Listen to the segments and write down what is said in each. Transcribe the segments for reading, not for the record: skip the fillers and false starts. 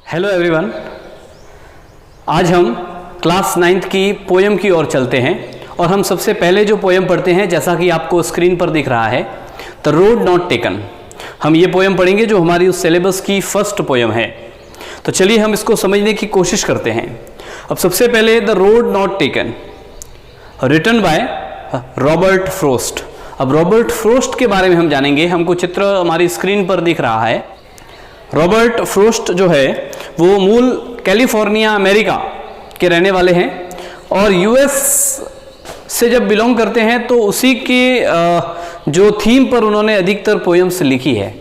Hello everyone, आज हम class 9th की पोएम की ओर चलते हैं और हम सबसे पहले जो पोएम पढ़ते हैं, जैसा कि आपको स्क्रीन पर दिख रहा है, द रोड नॉट टेकन। हम ये पोएम पढ़ेंगे जो हमारी उस सिलेबस की फर्स्ट पोएम है। तो चलिए हम इसको समझने की कोशिश करते हैं। अब सबसे पहले the road not taken, written by Robert Frost. अब रॉबर्ट फ्रोस्ट के बारे में हम जानेंगे। हमको चित्र हमारी स्क्रीन पर दिख रहा है। रॉबर्ट फ्रोस्ट जो है वो मूल कैलिफोर्निया अमेरिका के रहने वाले हैं और यूएस से जब बिलोंग करते हैं तो उसी के जो थीम पर उन्होंने अधिकतर पोएम्स लिखी है।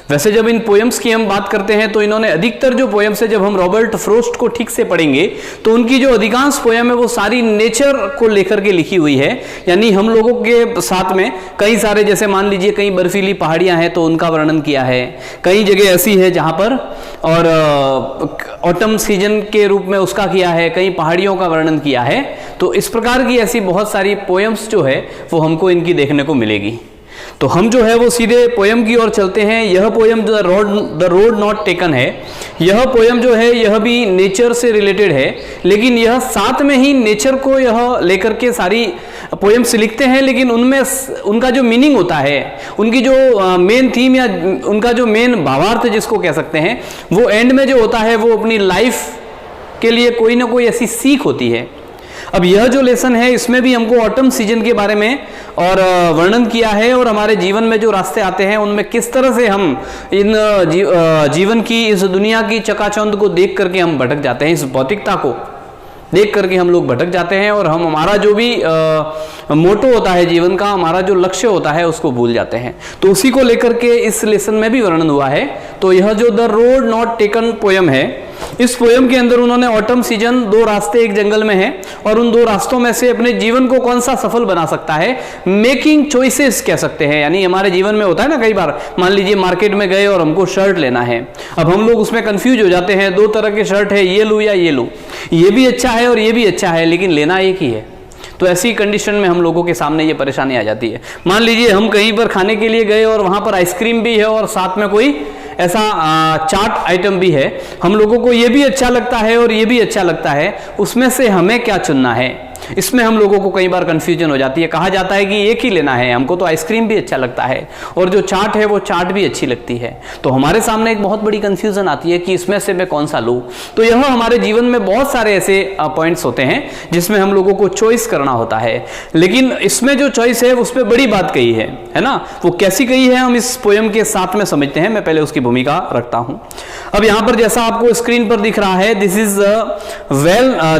वैसे जब इन पोएम्स की हम बात करते हैं तो इन्होंने अधिकतर जो पोएम्स है, जब हम रॉबर्ट फ्रोस्ट को ठीक से पढ़ेंगे तो उनकी जो अधिकांश पोएम है वो सारी नेचर को लेकर के लिखी हुई है। यानी हम लोगों के साथ में कई सारे, जैसे मान लीजिए कई बर्फीली पहाड़ियां हैं तो उनका वर्णन किया है, कई जगह ऐसी है जहां पर और ऑटम सीजन के रूप में उसका किया है, कई पहाड़ियों का वर्णन किया है। तो इस प्रकार की ऐसी बहुत सारी पोएम्स जो है वो हमको इनकी देखने को मिलेगी। तो हम जो है वो सीधे पोएम की ओर चलते हैं। यह poem the road not taken है। यह पोएम जो है यह भी नेचर से रिलेटेड है, लेकिन यह साथ में ही नेचर को यह लेकर के सारी पोएम्स लिखते हैं, लेकिन उनमें उनका जो मीनिंग होता है, उनकी जो मेन थीम या उनका जो मेन भावार्थ जिसको कह सकते हैं, वो एंड में जो होता है वो अपनी लाइफ के लिए कोई ना कोई ऐसी सीख होती है। अब यह जो लेसन है इसमें भी हमको ऑटम सीजन के बारे में और वर्णन किया है और हमारे जीवन में जो रास्ते आते हैं उनमें किस तरह से हम इन जीवन की, इस दुनिया की चकाचौंध को देख करके हम भटक जाते हैं, इस भौतिकता को देख करके हम लोग भटक जाते हैं और हम हमारा जो भी मोटो होता है जीवन का, हमारा जो लक्ष्य होता है उसको भूल जाते हैं। तो उसी को लेकर के इस लेसन में भी वर्णन हुआ है। तो यह जो the road not taken poem है, इस पोएम के अंदर उन्होंने ऑटम सीजन, दो रास्ते एक जंगल में हैं और उन दो रास्तों में से अपने जीवन को कौन सा सफल बना सकता है, मेकिंग चॉइसेस कह सकते हैं। यानी हमारे जीवन में होता है ना, कई बार मान लीजिए मार्केट में गए और हमको शर्ट लेना है। अब हम लोग उसमें कंफ्यूज हो जाते हैं, दो तरह के शर्ट है, ये लूं या ये लूं, ये भी अच्छा है और ये भी अच्छा है, लेकिन लेना एक ही है। तो ऐसी कंडीशन में हम लोगों के सामने ये परेशानी आ जाती है। मान लीजिए हम कहीं पर खाने के लिए गए और वहां पर आइसक्रीम भी है और साथ में कोई ऐसा चाट आइटम भी है, हम लोगों को ये भी अच्छा लगता है और ये भी अच्छा लगता है, उसमें से हमें क्या चुनना है, इसमें हम लोगों को कई बार कंफ्यूजन हो जाती है। कहा जाता है कि एक ही लेना है, हमको तो आइसक्रीम भी अच्छा लगता है और जो चाट है वो चाट भी अच्छी लगती है। तो हमारे सामने एक बहुत बड़ी कंफ्यूजन आती है कि इसमें से मैं कौन सा लूं। तो यह हमारे जीवन में बहुत सारे ऐसे पॉइंट्स होते हैं जिसमें हम लोगों को चॉइस करना होता है, लेकिन इसमें जो चॉइस है उस पर बड़ी बात कही है ना। वो कैसी कही है हम इस पोएम के साथ में समझते हैं। मैं पहले उसकी भूमिका रखता हूं। अब यहां पर जैसा आपको स्क्रीन पर दिख रहा है,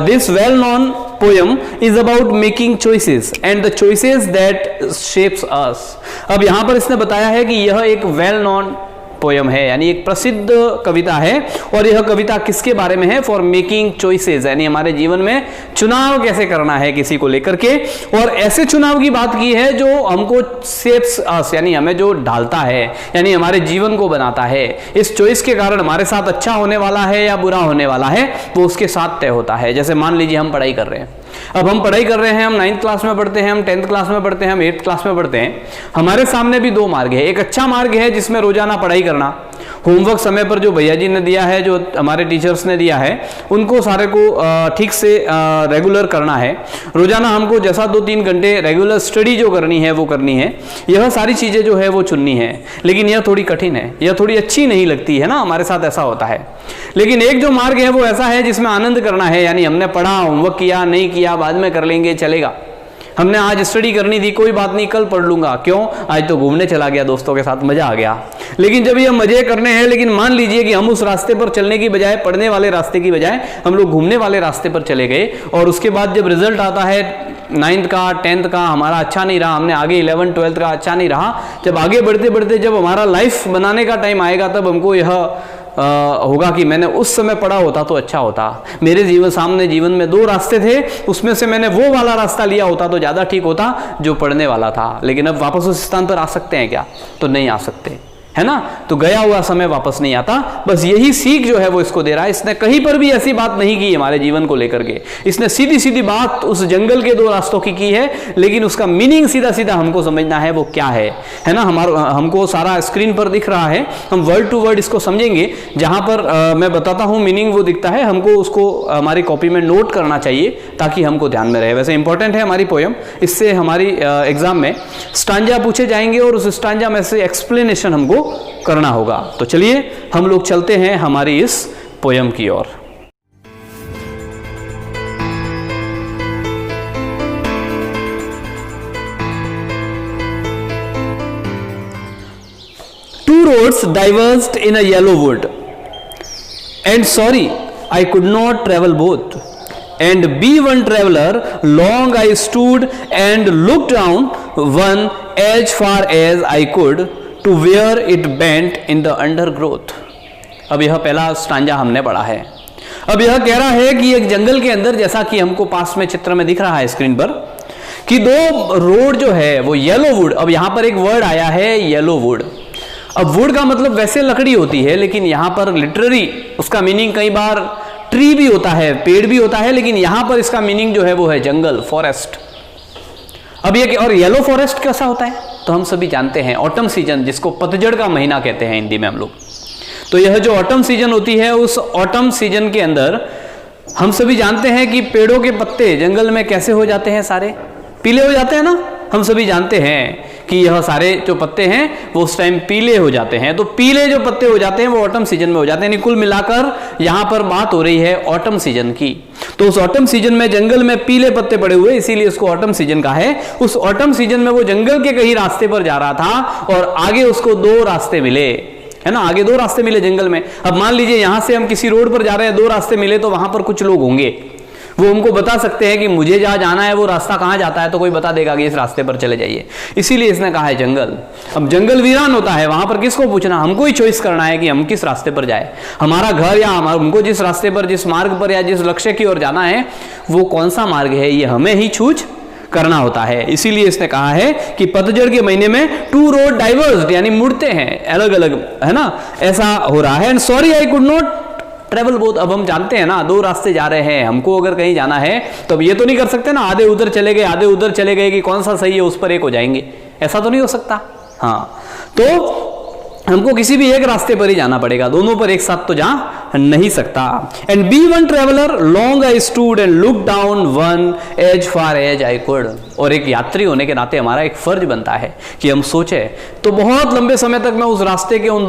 this well non poem is about making choices and the choices that shapes us। अब यहां पर इसने बताया है कि यह एक वेल नॉन पोएम है, यानी एक प्रसिद्ध कविता है और यह कविता किसके बारे में है, फॉर मेकिंग चॉइसेस, यानी हमारे जीवन में चुनाव कैसे करना है किसी को लेकर के, और ऐसे चुनाव की बात की है जो हमको शेप्स अस, यानी हमें जो ढालता है, यानी हमारे जीवन को बनाता है। इस चॉइस के कारण हमारे साथ अच्छा होने वाला है या बुरा होने वाला है वो उसके साथ तय होता है। जैसे मान लीजिए हम पढ़ाई कर रहे हैं, अब हम पढ़ाई कर रहे हैं, हम 9th क्लास में पढ़ते हैं, हम 10th क्लास में पढ़ते हैं, हम 8th क्लास में पढ़ते हैं। हमारे सामने भी दो मार्ग है। एक अच्छा मार्ग है जिसमें रोजाना पढ़ाई करना, होमवर्क समय पर जो भैया जी ने दिया है, जो हमारे टीचर्स ने दिया है, उनको सारे को ठीक से रेगुलर करना है। रोजाना हमको जैसा 2-3 घंटे रेगुलर स्टडी जो करनी है वो करनी है। यह सारी चीजें जो है वो चुननी है, लेकिन यह थोड़ी कठिन है, यह थोड़ी अच्छी नहीं लगती है ना, हमारे साथ ऐसा होता है। लेकिन एक जो मार्ग है वो ऐसा है जिसमें आनंद करना है, यानी हमने पढ़ा, होमवर्क किया, नहीं किया, बाद में कर लेंगे, चलेगा। हमने आज स्टडी करनी थी, कोई बात नहीं, कल पढ़ लूंगा, क्यों, आज तो घूमने चला गया दोस्तों के साथ, मजा आ गया। लेकिन जब ये मजे करने हैं, लेकिन मान लीजिए कि हम उस रास्ते पर चलने की बजाय, पढ़ने वाले रास्ते की बजाय हम लोग घूमने वाले रास्ते पर चले गए और उसके बाद जब रिजल्ट आता है 9th का, 10th का, हमारा अच्छा नहीं रहा, हमने आगे 11th 12th का अच्छा नहीं रहा, जब आगे बढ़ते बढ़ते जब हमारा लाइफ बनाने का टाइम आएगा तब हमको यह होगा कि मैंने उस समय पढ़ा होता तो अच्छा होता, मेरे जीवन में दो रास्ते थे, उसमें से मैंने वो वाला रास्ता लिया होता तो ज़्यादा ठीक होता जो पढ़ने वाला था। लेकिन अब वापस उस स्थान पर आ सकते हैं क्या, तो नहीं आ सकते। है ना। तो गया हुआ समय वापस नहीं आता, बस यही सीख जो है वो इसको दे रहा है। इसने कहीं पर भी ऐसी बात नहीं की हमारे जीवन को लेकर के, इसने सीधी सीधी बात उस जंगल के दो रास्तों की है, लेकिन उसका मीनिंग सीधा सीधा हमको समझना है वो क्या है ना। हमको सारा स्क्रीन पर दिख रहा है, हम वर्ड टू वर्ड इसको समझेंगे। जहां पर मैं बताता हूं मीनिंग वो दिखता है, हमको उसको हमारी कॉपी में नोट करना चाहिए ताकि हमको ध्यान में रहे। वैसे इंपॉर्टेंट है हमारी पोयम, इससे हमारी एग्जाम में स्टांजा पूछे जाएंगे और उस स्टांजा में से एक्सप्लेनेशन हमको करना होगा। तो चलिए हम लोग चलते हैं हमारी इस पोयम की ओर। Two roads diverged in a yellow wood, and sorry, I could not travel both. And be one traveler, long I stood and looked down one as far as I could to where it bent in the undergrowth. अब यह पहला stanza हमने पढ़ा है। अब यह कह रहा है कि एक जंगल के अंदर, जैसा कि हमको पास में चित्र में दिख रहा है स्क्रीन पर, कि दो रोड जो है वो येलो वुड, अब यहां पर एक वर्ड आया है येलो वुड। अब वुड का मतलब वैसे लकड़ी होती है, लेकिन यहां पर लिटरली उसका मीनिंग कई बार ट्री भी होता है, पेड़ भी होता है, लेकिन यहां पर इसका मीनिंग जो है वो है जंगल, फॉरेस्ट। अब ये और येलो फॉरेस्ट कैसा होता है तो हम सभी जानते हैं, ऑटम सीजन, जिसको पतझड़ का महीना कहते हैं हिंदी में हम लोग। तो यह जो ऑटम सीजन होती है, उस ऑटम सीजन के अंदर हम सभी जानते हैं कि पेड़ों के पत्ते जंगल में कैसे हो जाते हैं, सारे पीले हो जाते हैं ना। हम सभी जानते हैं कि यह सारे जो पत्ते हैं वो उस टाइम पीले हो जाते हैं। तो पीले जो पत्ते हो जाते हैं वो ऑटम सीजन में हो जाते हैं। यानी कुल मिलाकर यहां पर बात हो रही है ऑटम सीजन की। तो उस ऑटम सीजन में जंगल में पीले पत्ते पड़े हुए, इसीलिए उसको ऑटम सीजन का है। उस ऑटम सीजन में वो जंगल के कहीं रास्ते पर जा रहा था और आगे उसको दो रास्ते मिले, है ना। आगे दो रास्ते मिले जंगल में। अब मान लीजिए यहां से हम किसी रोड पर जा रहे हैं, दो रास्ते मिले, तो वहां पर कुछ लोग होंगे, वो हमको बता सकते हैं कि मुझे जहां जाना है वो रास्ता कहां जाता है, तो कोई बता देगा कि इस रास्ते पर चले जाइए। इसीलिए इसने कहा है जंगल। अब जंगल वीरान होता है, वहां पर किसको पूछना, हमको ही चॉइस करना है कि हम किस रास्ते पर जाए। हमारा घर या हमको जिस रास्ते पर, जिस मार्ग पर या जिस लक्ष्य की ओर जाना है वो कौन सा मार्ग है, ये हमें ही चूज करना होता है। इसीलिए इसने कहा है कि पतझड़ के महीने में टू रोड डाइवर्स्ड, यानी मुड़ते हैं अलग अलग, है ना, ऐसा हो रहा है। And sorry I could not travel both. अब हम जानते हैं ना, दो रास्ते जा रहे हैं, हमको अगर कहीं जाना है तो अब ये तो नहीं कर सकते ना आधे उधर चले गए आधे उधर चले गए कि कौन सा सही है उस पर एक हो जाएंगे, ऐसा तो नहीं हो सकता। हाँ, तो हमको किसी भी एक रास्ते पर ही जाना पड़ेगा, दोनों पर एक साथ तो जा नहीं सकता। And be one traveller, long I stood and look down one as far as I could. और एक यात्री होने के नाते हमारा एक फर्ज बनता है कि हम सोचे। तो बहुत लंबे समय तक मैं उस रास्ते के उन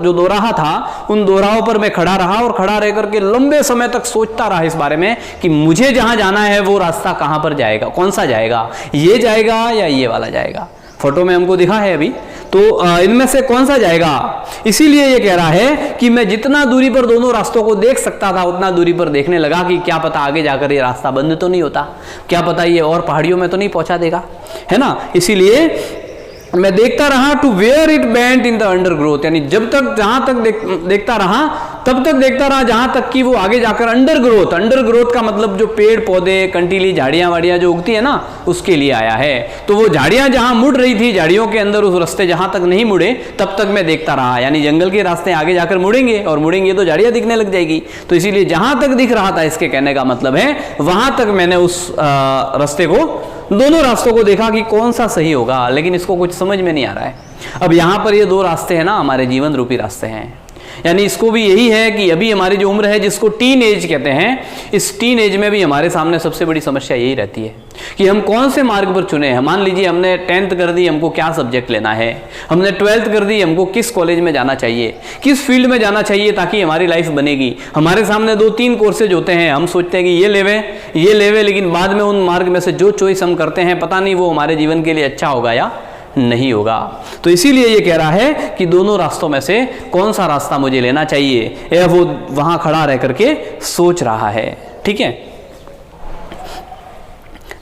जो दोराहा था, उन दोराहों पर मैं खड़ा रहा और खड़ा रह करके लंबे समय तक सोचता रहा इस बारे में कि मुझे जहां जाना है वो रास्ता कहां पर जाएगा, कौन सा जाएगा, ये जाएगा या ये वाला जाएगा। फोटो में हमको दिखा है अभी, तो इनमें से कौन सा जाएगा। इसीलिए ये कह रहा है कि मैं जितना दूरी पर दोनों रास्तों को देख सकता था उतना दूरी पर देखने लगा कि क्या पता आगे जाकर ये रास्ता बंद तो नहीं होता, क्या पता ये और पहाड़ियों में तो नहीं पहुंचा देगा, है ना। इसीलिए मैं देखता रहा to where it bent in the undergrowth, यानी जब तक जहां तक देखता रहा तब तक देखता रहा जहां तक कि वो आगे जाकर अंडरग्रोथ का मतलब जो पेड़ पौधे कंटीली झाड़ियां वाड़ियां जो उगती है ना, उसके लिए आया है। तो वो झाड़ियां जहां मुड़ रही थी, झाड़ियों के अंदर उस रास्ते जहां तक नहीं मुड़े तब तक मैं देखता रहा। यानी जंगल के रास्ते आगे जाकर मुड़ेंगे और मुड़ेंगे तो झाड़ियां दिखने लग जाएगी। तो इसीलिए जहां तक दिख रहा था, इसके कहने का मतलब है वहां तक मैंने उस रास्ते को, दोनों रास्तों को देखा कि कौन सा सही होगा, लेकिन इसको कुछ समझ में नहीं आ रहा है। अब यहां पर ये दो रास्ते हैं ना, हमारे जीवन रूपी रास्ते हैं। यानी इसको भी यही है कि अभी हमारी जो उम्र है जिसको टीन एज कहते हैं, इस टीन एज में भी हमारे सामने सबसे बड़ी समस्या यही रहती है कि हम कौन से मार्ग पर चुने हैं। मान लीजिए हमने 10th कर दी, हमको क्या सब्जेक्ट लेना है, हमने 12th कर दी, हमको किस कॉलेज में जाना चाहिए, किस फील्ड में जाना चाहिए ताकि हमारी लाइफ बनेगी। हमारे सामने 2-3 कोर्सेज होते हैं, हम सोचते हैं कि ये लेवे, लेकिन बाद में उन मार्ग में से जो चॉइस हम करते हैं पता नहीं वो हमारे जीवन के लिए अच्छा होगा या नहीं होगा। तो इसीलिए ये कह रहा है कि दोनों रास्तों में से कौन सा रास्ता मुझे लेना चाहिए, यह वो वहां खड़ा रह करके सोच रहा है। ठीक है।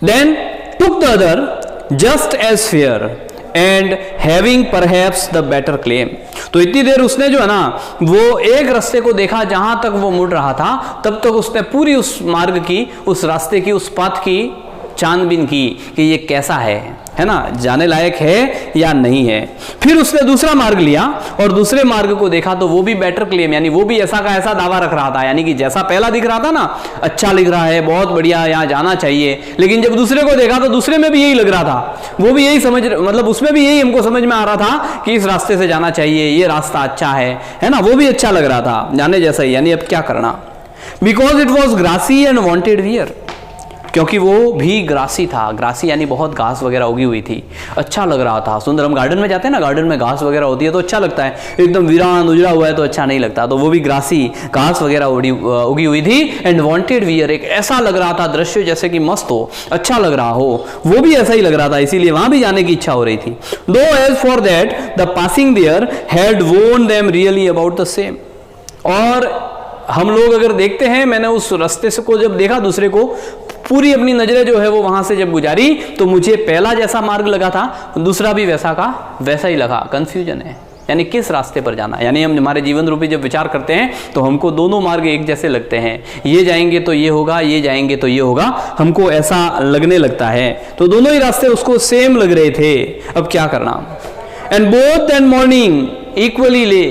Then took the other just as fair and having perhaps the better claim. तो इतनी देर उसने जो है ना, वो एक रास्ते को देखा जहां तक वो मुड़ रहा था, तब तक उसने पूरी उस मार्ग की, उस रास्ते की, उस पाथ की छानबीन की कि ये कैसा है ना, जाने लायक है या नहीं है। फिर उसने दूसरा मार्ग लिया और दूसरे मार्ग को देखा तो वो भी बेटर क्लेम, यानी वो भी ऐसा का ऐसा दावा रख रहा था, यानी कि जैसा पहला दिख रहा था ना, अच्छा लिख रहा है, बहुत बढ़िया, यहाँ जाना चाहिए। लेकिन जब दूसरे को देखा तो दूसरे में भी यही लग रहा था, वो भी यही समझ, मतलब उसमें भी यही हमको समझ में आ रहा था कि इस रास्ते से जाना चाहिए, ये रास्ता अच्छा है ना, वो भी अच्छा लग रहा था, जाने जैसा ही। यानी अब क्या करना, because it was grassy and wanted wear, क्योंकि वो भी ग्रासी था। ग्रासी यानी बहुत घास वगैरह उगी हुई थी, अच्छा लग रहा था, सुंदर। हम गार्डन में जाते हैं ना, गार्डन में घास वगैरह होती है तो अच्छा लगता है, एकदम वीरान उजड़ा हुआ है तो अच्छा नहीं लगता। तो वो भी ग्रासी, घास वगैरह उगी हुई थी। एंड वांटेड वियर, एक ऐसा लग रहा था दृश्य जैसे कि मस्त हो, अच्छा लग रहा हो, वो भी ऐसा ही लग रहा था, इसीलिए वहां भी जाने की इच्छा हो रही थी। Though as for that the passing there had worn them really about the same. और हम लोग अगर देखते हैं, मैंने उस रास्ते से को जब देखा दूसरे को, पूरी अपनी नजरें जो है वो वहां से जब गुजारी तो मुझे पहला जैसा मार्ग लगा था, दूसरा भी वैसा का वैसा ही लगा। कंफ्यूजन है, यानी किस रास्ते पर जाना। यानी हम हमारे जीवन रूपी जब विचार करते हैं तो हमको दोनों मार्ग एक जैसे लगते हैं, ये जाएंगे तो ये होगा, ये जाएंगे तो ये होगा, हमको ऐसा लगने लगता है। तो दोनों ही रास्ते उसको सेम लग रहे थे, अब क्या करना। And both and morning equally lay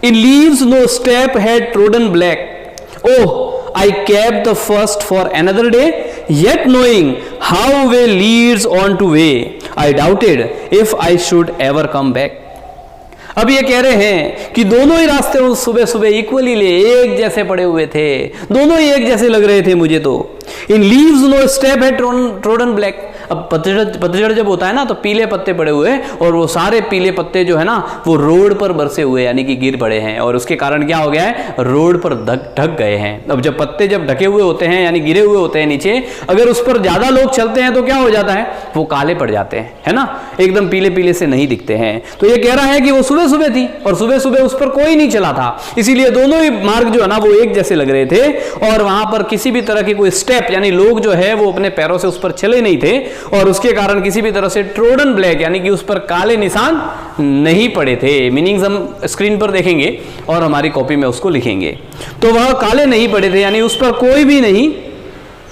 in leaves no step had trodden black. Oh I kept the first for another day, yet knowing how way leads on to way, I doubted if I should ever come back. अब ये कह रहे हैं कि दोनों ही रास्ते सुबह सुबह इक्वली ले एक जैसे पड़े हुए थे, दोनों ही एक जैसे लग रहे थे मुझे तो। इन लीव्स नो स्टेप है ट्रोडन ब्लैक। अब पतझड़ जब होता है ना तो पीले पत्ते पड़े हुए, और वो सारे पीले पत्ते जो है ना वो रोड पर बरसे हुए, यानी कि गिर पड़े हैं, और उसके कारण क्या हो गया है, रोड पर ढक गए हैं। अब जब पत्ते जब ढके हुए होते हैं यानी गिरे हुए होते हैं नीचे, अगर उस पर ज्यादा लोग चलते हैं तो क्या हो जाता है, वो काले पड़ जाते हैं, है ना, एकदम पीले पीले से नहीं दिखते हैं। तो ये कह रहा है कि वो सुबह सुबह थी और सुबह सुबह उस पर कोई नहीं चला था, इसीलिए दोनों ही मार्ग जो है ना वो एक जैसे लग रहे थे, और वहां पर किसी भी तरह की कोई स्टेप, यानी लोग जो है वो अपने पैरों से उस पर चले नहीं थे, और उसके कारण किसी भी तरह से ट्रोडन ब्लैक यानी कि उस पर काले निशान नहीं पड़े थे। मीनिंग्स हम स्क्रीन पर देखेंगे और हमारी कॉपी में उसको लिखेंगे। तो वह काले नहीं पड़े थे, यानी उस पर कोई भी नहीं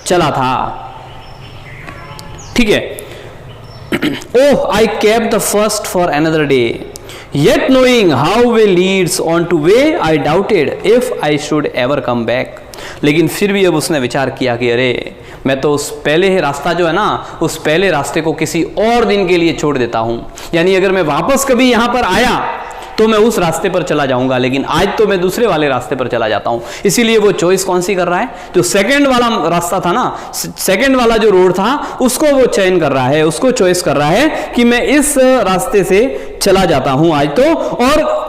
चला था। ठीक है। Oh I kept the first for another day, yet knowing how way leads on to way, I doubted if I should ever come back. लेकिन फिर भी अब उसने विचार किया कि अरे मैं तो उस पहले रास्ता जो है ना, उस पहले रास्ते को किसी और दिन के लिए छोड़ देता हूं। यानी अगर मैं वापस कभी यहां पर आया तो मैं उस रास्ते पर चला जाऊंगा, लेकिन आज तो मैं दूसरे वाले रास्ते पर चला जाता हूं। इसीलिए वो चॉइस कौन सी कर रहा है, जो सेकंड वाला रास्ता था ना, सेकंड वाला जो रोड था उसको वो चयन कर रहा है, उसको चॉइस कर रहा है कि मैं इस रास्ते से चला जाता हूं आज तो। और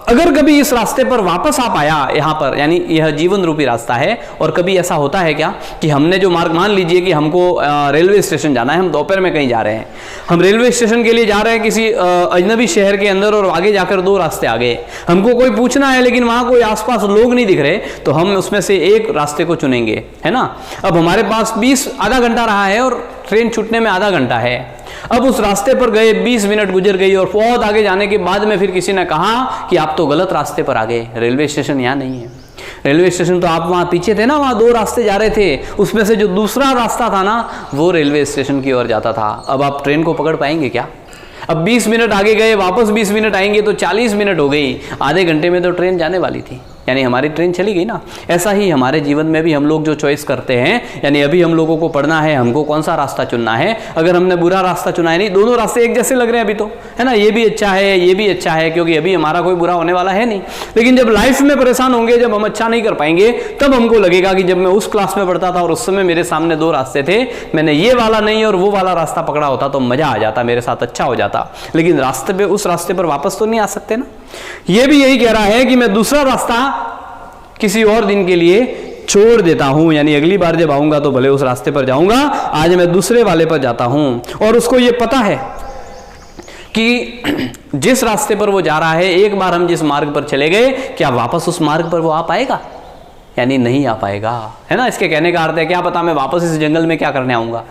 अगर कभी इस रास्ते पर वापस आ पाया यहाँ पर, यानी यह जीवन रूपी रास्ता है, और कभी ऐसा होता है क्या कि हमने जो मार्ग, मान लीजिए कि हमको रेलवे स्टेशन जाना है, हम दोपहर में कहीं जा रहे हैं, हम रेलवे स्टेशन के लिए जा रहे हैं किसी अजनबी शहर के अंदर, और आगे जाकर दो रास्ते आ गए, हमको कोई पूछना है लेकिन वहाँ कोई आसपास लोग नहीं दिख रहे, तो हम उसमें से एक रास्ते को चुनेंगे, है ना। अब हमारे पास आधा घंटा रहा है और ट्रेन छूटने में आधा घंटा है। अब उस रास्ते पर गए, 20 मिनट गुजर गई, और बहुत आगे जाने के बाद में फिर किसी ने कहा कि आप तो गलत रास्ते पर आ गए, रेलवे स्टेशन यहाँ नहीं है। रेलवे स्टेशन तो आप वहाँ पीछे थे ना, वहाँ दो रास्ते जा रहे थे, उसमें से जो दूसरा रास्ता था ना वो रेलवे स्टेशन की ओर जाता था। अब आप ट्रेन को पकड़ पाएंगे क्या? अब 20 मिनट आगे गए, वापस 20 मिनट आएंगे तो 40 मिनट हो गई, आधे घंटे में तो ट्रेन जाने वाली थी, यानी हमारी ट्रेन चली गई ना। ऐसा ही हमारे जीवन में भी हम लोग जो चॉइस करते हैं, यानी अभी हम लोगों को पढ़ना है हमको कौन सा रास्ता चुनना है। अगर हमने बुरा रास्ता चुना है, नहीं दोनों रास्ते एक जैसे लग रहे हैं अभी तो, है ना, ये भी अच्छा है ये भी अच्छा है, क्योंकि अभी हमारा कोई बुरा होने वाला है नहीं। लेकिन जब लाइफ में परेशान होंगे, जब हम अच्छा नहीं कर पाएंगे, तब हमको लगेगा कि जब मैं उस क्लास में पढ़ता था और उस समय मेरे सामने दो रास्ते थे, मैंने ये वाला नहीं और वो वाला रास्ता पकड़ा होता तो मजा आ जाता, मेरे साथ अच्छा हो जाता। लेकिन रास्ते पे, उस रास्ते पर वापस तो नहीं आ सकते ना। ये भी यही कह रहा है कि मैं दूसरा रास्ता किसी और दिन के लिए छोड़ देता हूं, यानी अगली बार जब आऊंगा तो भले उस रास्ते पर जाऊंगा, आज मैं दूसरे वाले पर जाता हूं। और उसको ये पता है कि जिस रास्ते पर वो जा रहा है, एक बार हम जिस मार्ग पर चले गए, क्या वापस उस मार्ग पर वो आ पाएगा? यानी नहीं आ पाएगा, है ना। इसके कहने का अर्थ है क्या पता मैं वापस इस जंगल में क्या करने आऊंगा,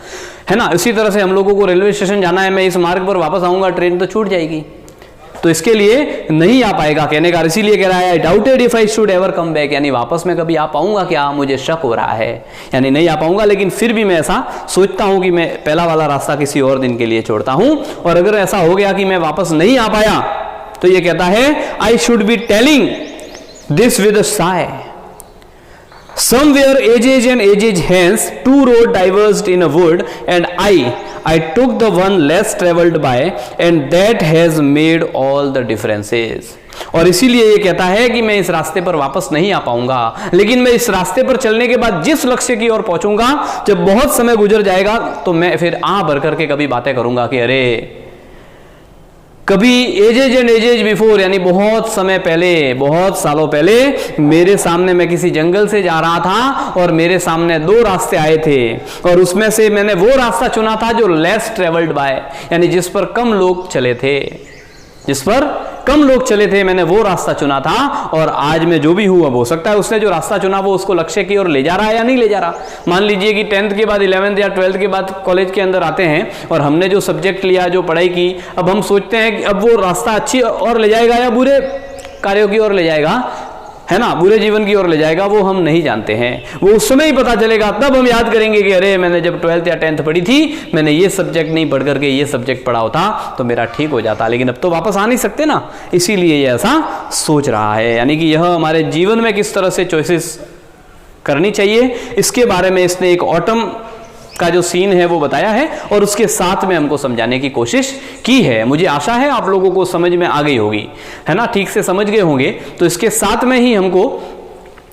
है ना। इसी तरह से हम लोगों को रेलवे स्टेशन जाना है, मैं इस मार्ग पर वापस आऊंगा, ट्रेन तो छूट जाएगी, तो इसके लिए नहीं आ पाएगा कहने का, इसीलिए कह रहा है आई doubted if I should ever come back, यानी वापस में कभी आ पाऊंगा क्या, मुझे शक हो रहा है, यानी नहीं आ पाऊंगा, लेकिन फिर भी मैं ऐसा सोचता हूं कि मैं पहला वाला रास्ता किसी और दिन के लिए छोड़ता हूं। और अगर ऐसा हो गया कि मैं वापस नहीं आ पाया तो ये कहता है I should be telling this with a Sai. Somewhere ages and ages hence, two roads diverged in a wood, and I took the one less traveled by, and that has made all the differences. और इसीलिए ये कहता है कि मैं इस रास्ते पर वापस नहीं आ पाऊंगा, लेकिन मैं इस रास्ते पर चलने के बाद जिस लक्ष्य की ओर पहुंचूंगा, जब बहुत समय गुजर जाएगा तो मैं फिर भर करके कभी बातें करूंगा कि अरे कभी एजेज एंड एजेज बिफोर, यानी बहुत समय पहले, बहुत सालों पहले मेरे सामने, मैं किसी जंगल से जा रहा था और मेरे सामने दो रास्ते आए थे और उसमें से मैंने वो रास्ता चुना था जो लेस ट्रेवल्ड बाय, यानी जिस पर कम लोग चले थे, जिस पर कम लोग चले थे, मैंने वो रास्ता चुना था। और आज मैं जो भी हूं, अब हो सकता है उसने जो रास्ता चुना वो उसको लक्ष्य की ओर ले जा रहा है या नहीं ले जा रहा। मान लीजिए कि 10th के बाद 11th या 12th के बाद कॉलेज के अंदर आते हैं और हमने जो सब्जेक्ट लिया, जो पढ़ाई की, अब हम सोचते हैं कि अब वो रास्ता अच्छी और ले जाएगा या बुरे कार्यों की ओर ले जाएगा, है ना, बुरे जीवन की ओर ले जाएगा, वो हम नहीं जानते हैं। वो उस समय ही पता चलेगा, तब हम याद करेंगे कि अरे मैंने जब 12th या 10th पढ़ी थी, मैंने ये सब्जेक्ट नहीं पढ़ करके ये सब्जेक्ट पढ़ा होता तो मेरा ठीक हो जाता, लेकिन अब तो वापस आ नहीं सकते ना, इसीलिए ये ऐसा सोच रहा है। यानी कि यह हमारे जीवन में किस तरह से चॉइसेस करनी चाहिए, इसके बारे में इसने एक ऑटम का जो सीन है वो बताया है और उसके साथ में हमको समझाने की कोशिश की है। मुझे आशा है आप लोगों को समझ में आ गई होगी, है ना, ठीक से समझ गए होंगे। तो इसके साथ में ही हमको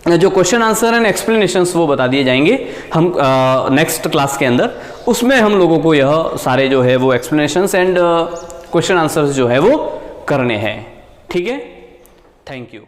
जो क्वेश्चन आंसर एंड एक्सप्लेनेशंस वो बता दिए जाएंगे हम नेक्स्ट क्लास के अंदर, उसमें हम लोगों को यह सारे जो है वो एक्सप्लेनेशंस एंड क्वेश्चन आंसर्स जो है वो करने हैं। ठीक है, थैंक यू।